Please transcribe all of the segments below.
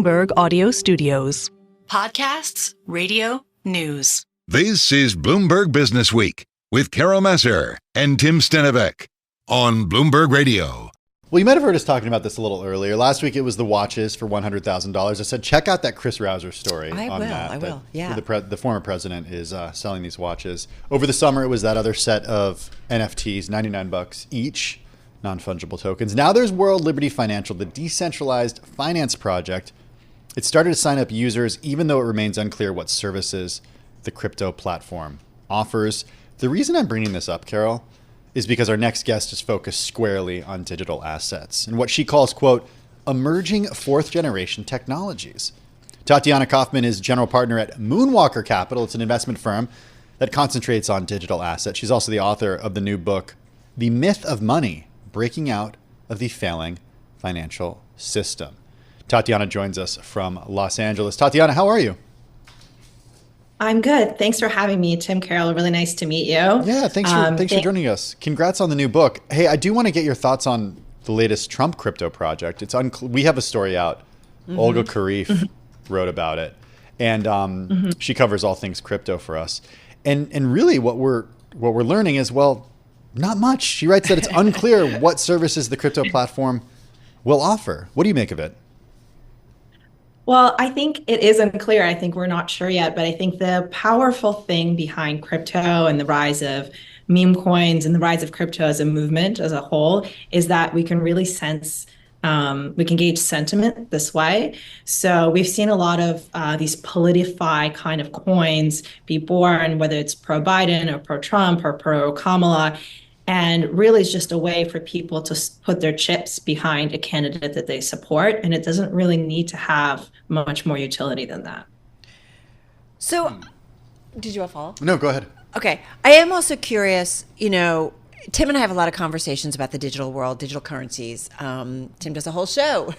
Bloomberg Audio Studios. Podcasts, radio, news. This is Bloomberg Businessweek with Carol Massar and Tim Stenovec on Bloomberg Radio. Well, you might have heard us talking about this a little earlier. Last week, it was the watches for $100,000. I said, check out that Chris Rouser story. I will. Yeah. The former president is selling these watches. Over the summer, it was that other set of NFTs, $99 each, non-fungible tokens. Now there's World Liberty Financial, the decentralized finance project. It started to sign up users, even though it remains unclear what services the crypto platform offers. The reason I'm bringing this up, Carol, is because our next guest is focused squarely on digital assets and what she calls, quote, emerging fourth-generation technologies. Tatiana Kaufman is general partner at Moonwalker Capital. It's an investment firm that concentrates on digital assets. She's also the author of the new book, The Myth of Money, Breaking Out of the Failing Financial System. Tatiana joins us from Los Angeles. Tatiana, how are you? I'm good. Thanks for having me, Tim, Carol. Really nice to meet you. Yeah, thanks for joining us. Congrats on the new book. Hey, I do want to get your thoughts on the latest Trump crypto project. We have a story out. Mm-hmm. Olga Karif wrote about it, and she covers all things crypto for us. And really, what we're learning is, well, not much. She writes that it's unclear what services the crypto platform will offer. What do you make of it? Well, I think it is unclear. I think we're not sure yet, but I think the powerful thing behind crypto and the rise of meme coins and the rise of crypto as a movement as a whole is that we can really sense, we can gauge sentiment this way. So we've seen a lot of these politify kind of coins be born, whether it's pro-Biden or pro-Trump or pro-Kamala. And really it's just a way for people to put their chips behind a candidate that they support. And it doesn't really need to have much more utility than that. So, did you want to follow? No, go ahead. Okay. I am also curious, Tim and I have a lot of conversations about the digital world, digital currencies. Tim does a whole show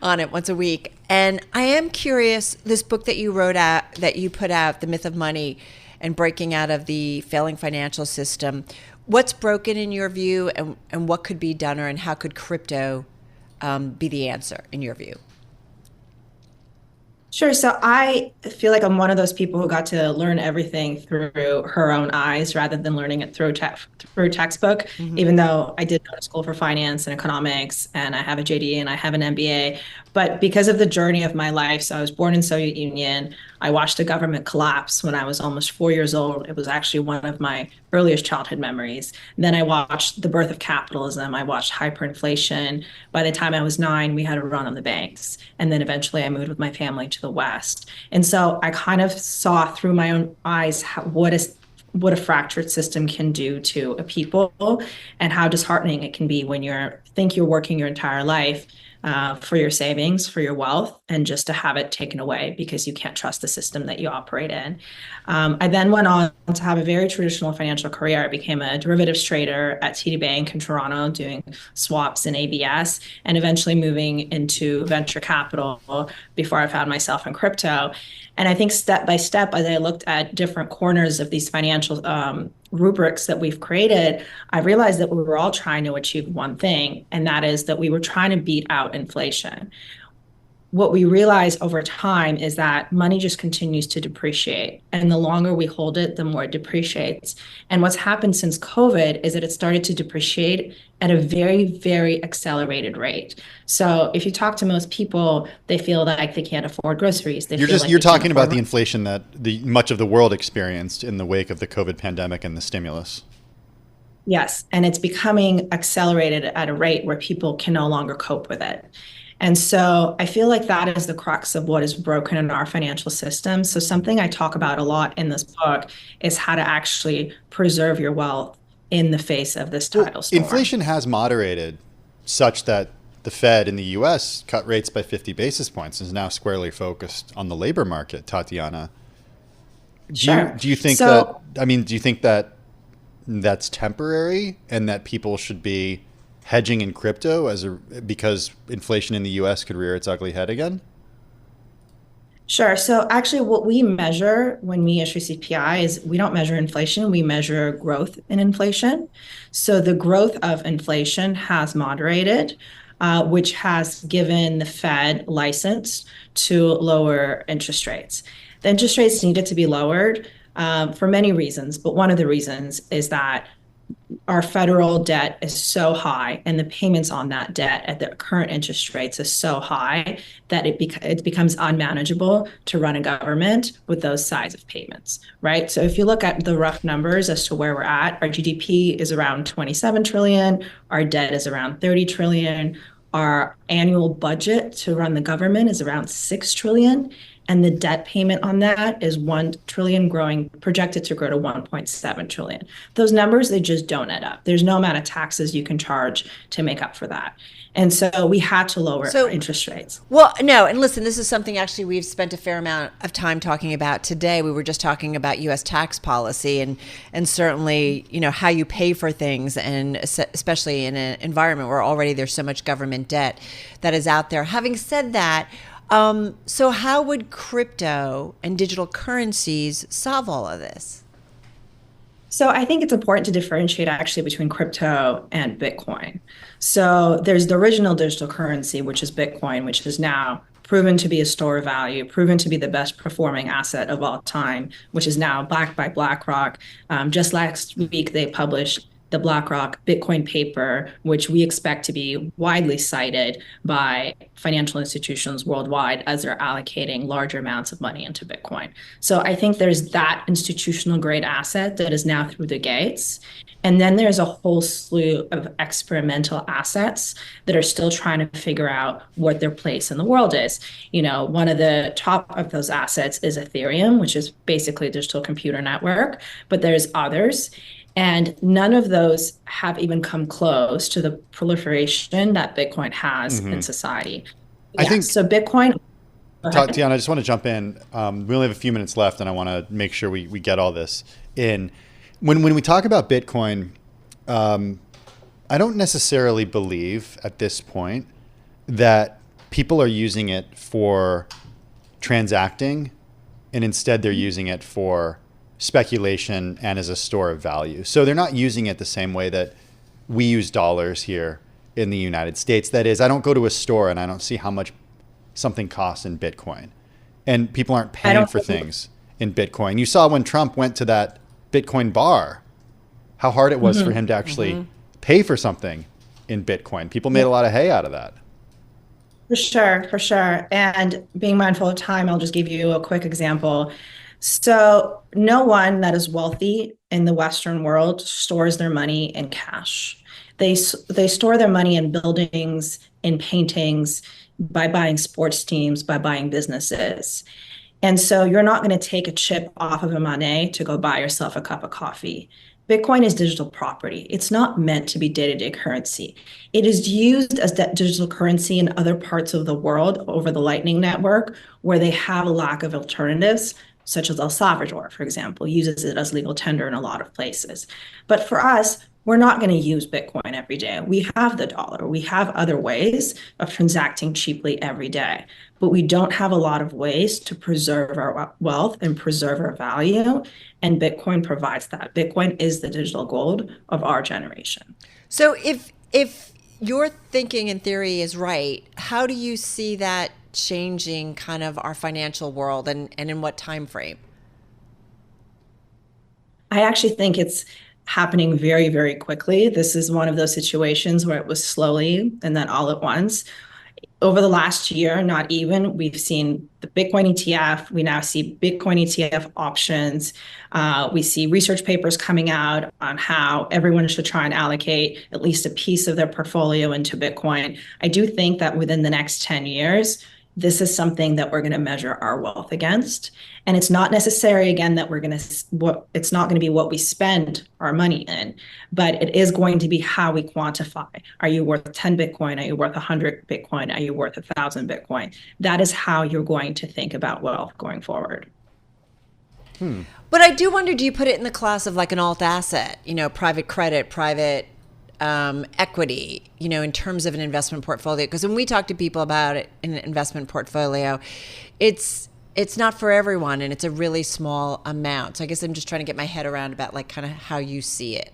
on it once a week. And I am curious, this book that you put out, The Myth of Money and Breaking Out of the Failing Financial System, what's broken in your view, and what could be done, and how could crypto be the answer in your view? Sure. So I feel like I'm one of those people who got to learn everything through her own eyes rather than learning it through textbook, even though I did go to school for finance and economics, and I have a JD and I have an MBA. But because of the journey of my life, so I was born in Soviet Union. I watched the government collapse when I was almost 4 years old. It was actually one of my earliest childhood memories. Then I watched the birth of capitalism. I watched hyperinflation. By the time I was 9, we had a run on the banks. And then eventually I moved with my family to the West. And so I kind of saw through my own eyes what a fractured system can do to a people, and how disheartening it can be when you're working your entire life for your savings, for your wealth, and just to have it taken away because you can't trust the system that you operate in. I then went on to have a very traditional financial career. I became a derivatives trader at TD Bank in Toronto, doing swaps and ABS, and eventually moving into venture capital before I found myself in crypto. And I think step by step, as I looked at different corners of these financial rubrics that we've created, I realized that we were all trying to achieve one thing, and that is that we were trying to beat out inflation. What we realize over time is that money just continues to depreciate. And the longer we hold it, the more it depreciates. And what's happened since COVID is that it started to depreciate at a very, very accelerated rate. So if you talk to most people, they feel like they can't afford groceries. You're talking about the inflation that much of the world experienced in the wake of the COVID pandemic and the stimulus. Yes, and it's becoming accelerated at a rate where people can no longer cope with it. And so I feel like that is the crux of what is broken in our financial system. So something I talk about a lot in this book is how to actually preserve your wealth in the face of this tidal storm. Inflation has moderated such that the Fed in the U.S. cut rates by 50 basis points and is now squarely focused on the labor market, Tatiana. Do you think that that's temporary and that people should be hedging in crypto because inflation in the U.S. could rear its ugly head again? Sure. So actually what we measure when we issue CPI is we don't measure inflation, we measure growth in inflation. So the growth of inflation has moderated. which has given the Fed license to lower interest rates. The interest rates needed to be lowered for many reasons, but one of the reasons is that our federal debt is so high and the payments on that debt at the current interest rates is so high that it becomes unmanageable to run a government with those size of payments, right? So if you look at the rough numbers as to where we're at, our GDP is around 27 trillion, our debt is around 30 trillion, our annual budget to run the government is around 6 trillion. And the debt payment on that is 1 trillion projected to grow to 1.7 trillion. Those numbers, they just don't add up. There's no amount of taxes you can charge to make up for that. And so we had to lower our interest rates. Well, no, and listen, this is something actually we've spent a fair amount of time talking about today. We were just talking about U.S. tax policy and certainly, how you pay for things, and especially in an environment where already there's so much government debt that is out there. Having said that, so how would crypto and digital currencies solve all of this? So I think it's important to differentiate actually between crypto and Bitcoin. So there's the original digital currency, which is Bitcoin, which is now proven to be a store of value, proven to be the best performing asset of all time, which is now backed by BlackRock. Just last week, they published the BlackRock Bitcoin paper, which we expect to be widely cited by financial institutions worldwide as they're allocating larger amounts of money into Bitcoin. So I think there's that institutional grade asset that is now through the gates. And then there's a whole slew of experimental assets that are still trying to figure out what their place in the world is. One of the top of those assets is Ethereum, which is basically a digital computer network, but there's others. And none of those have even come close to the proliferation that Bitcoin has in society. I think so. Bitcoin. Tiana, I just want to jump in. We only have a few minutes left, and I want to make sure we get all this in. When we talk about Bitcoin, I don't necessarily believe at this point that people are using it for transacting, and instead they're using it for speculation and as a store of value. So they're not using it the same way that we use dollars here in the United States. That is, I don't go to a store and I don't see how much something costs in Bitcoin. And people aren't paying for things in Bitcoin. You saw when Trump went to that Bitcoin bar, how hard it was for him to actually pay for something in Bitcoin. People made a lot of hay out of that. For sure. And being mindful of time, I'll just give you a quick example. So no one that is wealthy in the Western world stores their money in cash. They store their money in buildings, in paintings, by buying sports teams, by buying businesses. And so you're not going to take a chip off of a money to go buy yourself a cup of coffee. Bitcoin is digital property. It's not meant to be day-to-day currency. It is used as digital currency in other parts of the world over the Lightning Network, where they have a lack of alternatives, such as El Salvador, for example, uses it as legal tender in a lot of places. But for us, we're not going to use Bitcoin every day. We have the dollar. We have other ways of transacting cheaply every day, but we don't have a lot of ways to preserve our wealth and preserve our value. And Bitcoin provides that. Bitcoin is the digital gold of our generation. So if your thinking and theory is right, how do you see that changing kind of our financial world, and in what time frame? I actually think it's happening very, very quickly. This is one of those situations where it was slowly and then all at once. Over the last year, not even, we've seen the Bitcoin ETF. We now see Bitcoin ETF options. We see research papers coming out on how everyone should try and allocate at least a piece of their portfolio into Bitcoin. I do think that within the next 10 years, this is something that we're going to measure our wealth against. And it's not necessary, again, that it's not going to be what we spend our money in, but it is going to be how we quantify. Are you worth 10 Bitcoin? Are you worth 100 Bitcoin? Are you worth 1,000 Bitcoin? That is how you're going to think about wealth going forward. But I do wonder, do you put it in the class of like an alt asset, private credit, private equity, in terms of an investment portfolio? Because when we talk to people about it in an investment portfolio, it's not for everyone, and it's a really small amount. So I guess I'm just trying to get my head around about like kind of how you see it.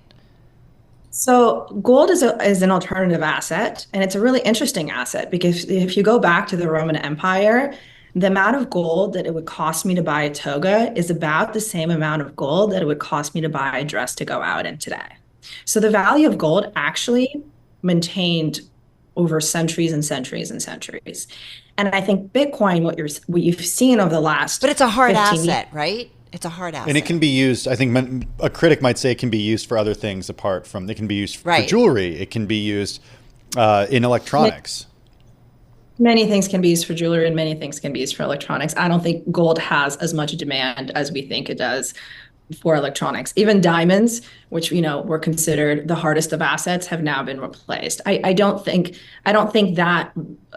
So gold is an alternative asset, and it's a really interesting asset because if you go back to the Roman Empire, the amount of gold that it would cost me to buy a toga is about the same amount of gold that it would cost me to buy a dress to go out in today. So the value of gold actually maintained over centuries and centuries and centuries. And I think Bitcoin, what you've seen over the last But it's a hard 15 asset, right? It's a hard asset. And it can be used, I think a critic might say it can be used for other things apart from, it can be used for Right. jewelry. It can be used in electronics. Many things can be used for jewelry and many things can be used for electronics. I don't think gold has as much demand as we think it does for electronics. Even diamonds, which were considered the hardest of assets, have now been replaced. I don't think that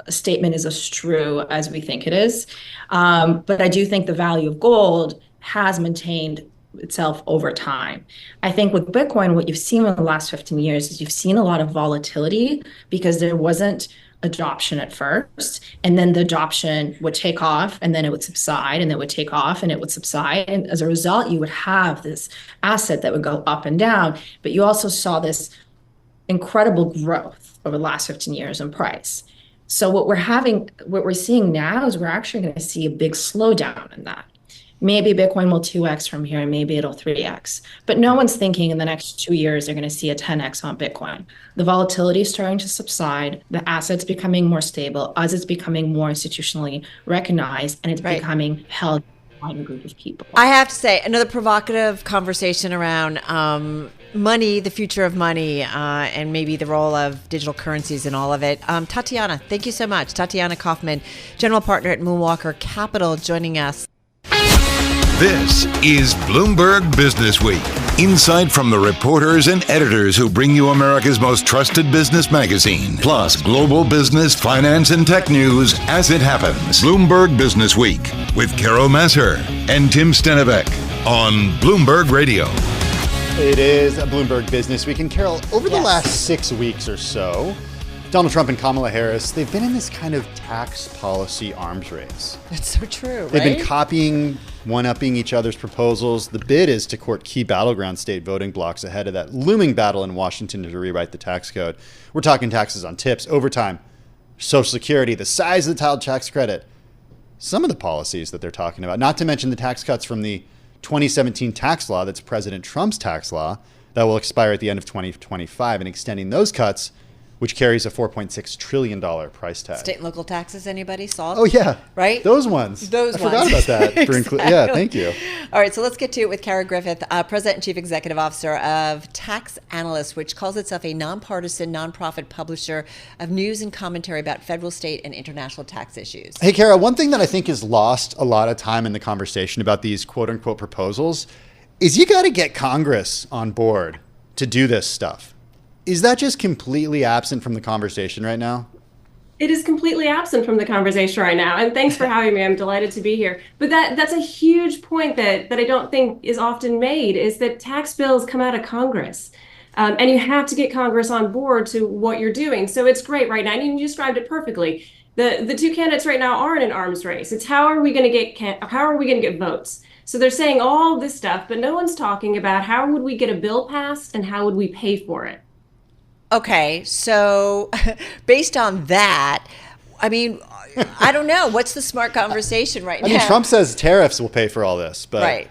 statement is as true as we think it is. But I do think the value of gold has maintained itself over time. I think with Bitcoin, what you've seen in the last 15 years is you've seen a lot of volatility because there wasn't adoption at first, and then the adoption would take off, and then it would subside, and it would take off, and it would subside. And as a result, you would have this asset that would go up and down. But you also saw this incredible growth over the last 15 years in price. So what we're seeing now is we're actually going to see a big slowdown in that. Maybe Bitcoin will 2x from here, and maybe it'll 3x. But no one's thinking in the next 2 years they're going to see a 10x on Bitcoin. The volatility is starting to subside. The asset's becoming more stable as it's becoming more institutionally recognized, and it's becoming held by a group of people. I have to say, another provocative conversation around money, the future of money, and maybe the role of digital currencies and all of it. Tatiana, thank you so much. Tatiana Kaufman, general partner at Moonwalker Capital, joining us. This is Bloomberg Businessweek. Insight from the reporters and editors who bring you America's most trusted business magazine, plus global business, finance, and tech news as it happens. Bloomberg Businessweek with Carol Massar and Tim Stenovec on Bloomberg Radio. It is a Bloomberg Businessweek. And Carol, over the last 6 weeks or so, Donald Trump and Kamala Harris, they've been in this kind of tax policy arms race. That's so true, right? They've been copying, one-upping each other's proposals. The bid is to court key battleground state voting blocks ahead of that looming battle in Washington to rewrite the tax code. We're talking taxes on tips, overtime, Social Security, the size of the child tax credit, some of the policies that they're talking about, not to mention the tax cuts from the 2017 tax law that's President Trump's tax law that will expire at the end of 2025, and extending those cuts, which carries a $4.6 trillion price tag. State and local taxes, anybody? SALT? Oh, yeah. Right? Those ones. I forgot about that. Exactly. Yeah, thank you. All right, so let's get to it with Kara Griffith, President and Chief Executive Officer of Tax Analyst, which calls itself a nonpartisan, nonprofit publisher of news and commentary about federal, state, and international tax issues. Hey, Kara, one thing that I think is lost a lot of time in the conversation about these quote-unquote proposals is you got to get Congress on board to do this stuff. Is that just completely absent from the conversation right now? It is completely absent from the conversation right now. And thanks for having me. I'm delighted to be here. But that's a huge point that I don't think is often made, is that tax bills come out of Congress. And you have to get Congress on board to what you're doing. So it's great right now. And you described it perfectly. The two candidates right now are in an arms race. It's how are we going to get votes? So they're saying all this stuff, but no one's talking about how would we get a bill passed and how would we pay for it? Okay, so based on that, I mean, I don't know. What's the smart conversation right now? I mean, Trump says tariffs will pay for all this, but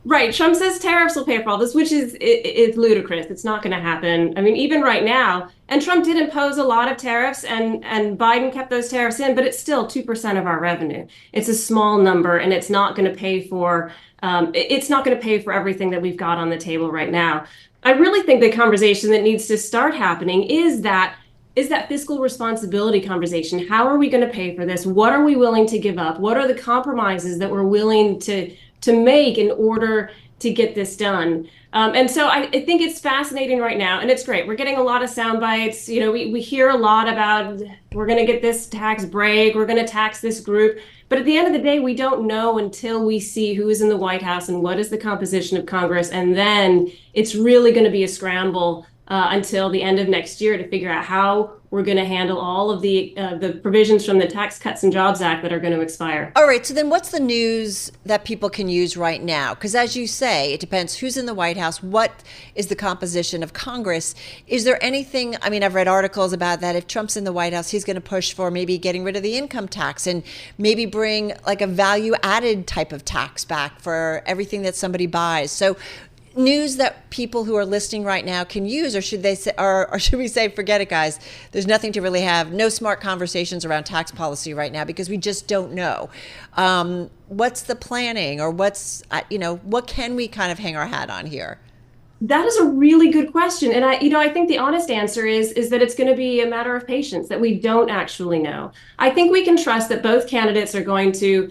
Right. Trump says tariffs will pay for all this, which is ludicrous. It's not going to happen. I mean, even right now, and Trump did impose a lot of tariffs, and Biden kept those tariffs in, but it's still 2% of our revenue. It's a small number, and it's not going to pay for everything that we've got on the table right now. I really think the conversation that needs to start happening is that fiscal responsibility conversation. How are we going to pay for this? What are we willing to give up? What are the compromises that we're willing to make in order to get this done? And so I think it's fascinating right now, and it's great. We're getting a lot of sound bites. You know, we hear a lot about we're going to get this tax break, we're going to tax this group. But at the end of the day, we don't know until we see who is in the White House and what is the composition of Congress. And then it's really going to be a scramble until the end of next year to figure out how we're going to handle all of the provisions from the Tax Cuts and Jobs Act that are going to expire. All right. So then what's the news that people can use right now? Because as you say, it depends who's in the White House. What is the composition of Congress? Is there anything, I mean, I've read articles about that. If Trump's in the White House, he's going to push for maybe getting rid of the income tax and maybe bring like a value added type of tax back for everything that somebody buys. So news that people who are listening right now can use, or should they say, or should we say, forget it, guys? There's nothing to really have, no smart conversations around tax policy right now because we just don't know. What's the planning, or what's, what can we kind of hang our hat on here? That is a really good question. And I think the honest answer is that it's going to be a matter of patience, that we don't actually know. I think we can trust that both candidates are going to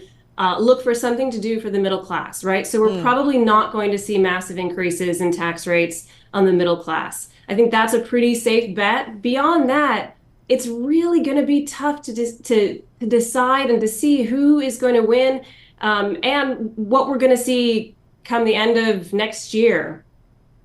look for something to do for the middle class, right? So we're probably not going to see massive increases in tax rates on the middle class. I think that's a pretty safe bet. Beyond that, it's really going to be tough to decide and to see who is going to win and what we're going to see come the end of next year.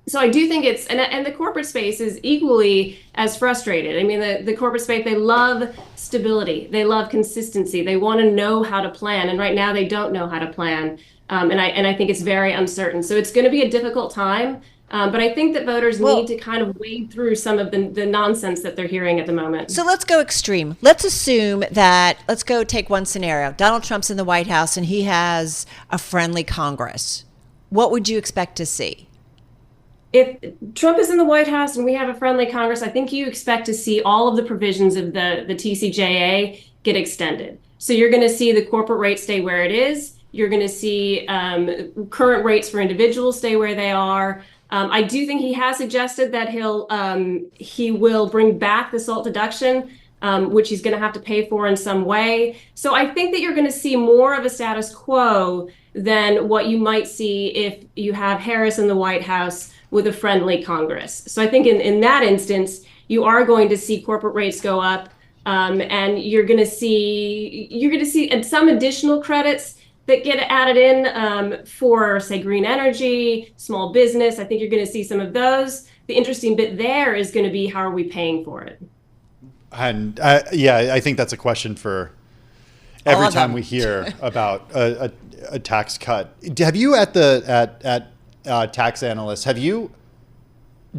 So I do think it's, and the corporate space is equally as frustrated. I mean, the corporate space, they love stability. They love consistency. They want to know how to plan. And right now they don't know how to plan. And I think it's very uncertain. So it's going to be a difficult time. But I think that voters need to kind of wade through some of the nonsense that they're hearing at the moment. So let's go extreme. Let's assume that, let's go take one scenario. Donald Trump's in the White House and he has a friendly Congress. What would you expect to see? If Trump is in the White House and we have a friendly Congress, I think you expect to see all of the provisions of the TCJA get extended. So you're going to see the corporate rate stay where it is. You're going to see current rates for individuals stay where they are. I do think he has suggested that he will bring back the SALT deduction, which he's going to have to pay for in some way. So I think that you're going to see more of a status quo than what you might see if you have Harris in the White House with a friendly Congress. So I think in that instance, you are going to see corporate rates go up, and you're going to see some additional credits that get added in for, say, green energy, small business. I think you're going to see some of those. The interesting bit there is going to be, how are we paying for it? And I think that's a question for every time we hear about a tax cut. Have you at tax analysts, have you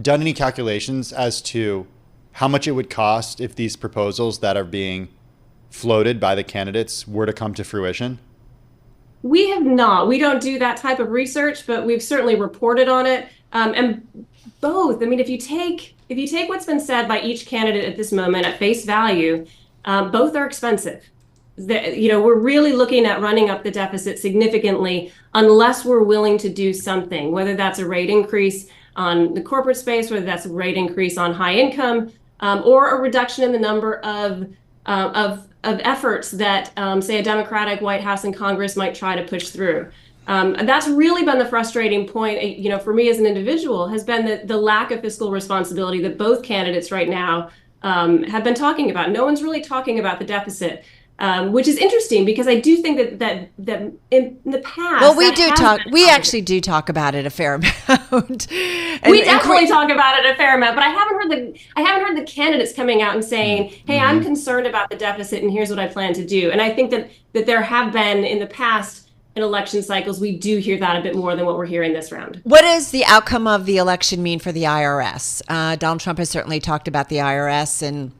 done any calculations as to how much it would cost if these proposals that are being floated by the candidates were to come to fruition? We have not. We don't do that type of research, but we've certainly reported on it. And both, I mean, if you take what's been said by each candidate at this moment at face value, both are expensive. We're really looking at running up the deficit significantly unless we're willing to do something, whether that's a rate increase on the corporate space, whether that's a rate increase on high income, or a reduction in the number of efforts that, say, a Democratic White House and Congress might try to push through. And that's really been the frustrating point, for me as an individual, has been the lack of fiscal responsibility that both candidates right now have been talking about. No one's really talking about the deficit. Which is interesting because I do think that in the past. Well, we actually do talk about it a fair amount. We definitely talk about it a fair amount, but I haven't heard the candidates coming out and saying, "Hey, I'm concerned about the deficit, and here's what I plan to do." And I think that there have been in the past in election cycles, we do hear that a bit more than what we're hearing this round. What does the outcome of the election mean for the IRS? Donald Trump has certainly talked about the IRS, and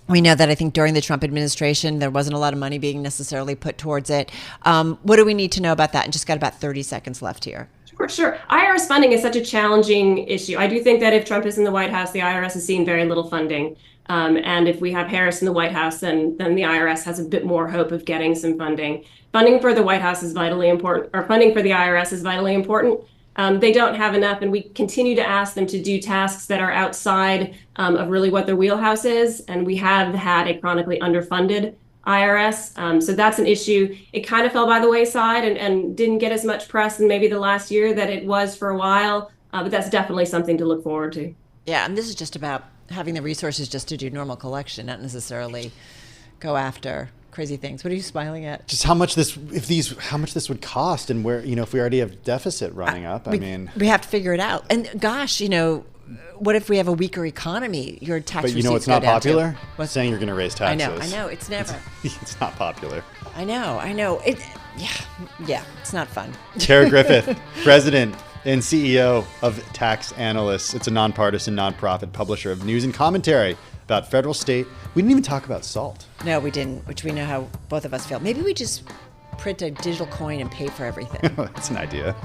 we know that I think during the Trump administration, there wasn't a lot of money being necessarily put towards it. What do we need to know about that? And just got about 30 seconds left here. Sure. IRS funding is such a challenging issue. I do think that if Trump is in the White House, the IRS is seeing very little funding. And if we have Harris in the White House, then the IRS has a bit more hope of getting some funding. Funding for the White House is vitally important, or funding for the IRS is vitally important. They don't have enough, and we continue to ask them to do tasks that are outside of really what their wheelhouse is. And we have had a chronically underfunded IRS. So that's an issue. It kind of fell by the wayside and didn't get as much press in maybe the last year that it was for a while. But that's definitely something to look forward to. Yeah, and this is just about having the resources just to do normal collection, not necessarily go after crazy things. What are you smiling at? Just how much this would cost, and where, if we already have deficit running up. We have to figure it out. And gosh, what if we have a weaker economy? Your tax But you know receipts what's not go down, too. popular? What's- Saying you're going to raise I taxes. know. It's never. It's not popular. I know. Yeah, it's not fun. Tara Griffith, president and CEO of Tax Analysts. It's a nonpartisan, nonprofit publisher of news and commentary about federal, state. We didn't even talk about SALT. No, we didn't, which we know how both of us feel. Maybe we just print a digital coin and pay for everything. That's an idea.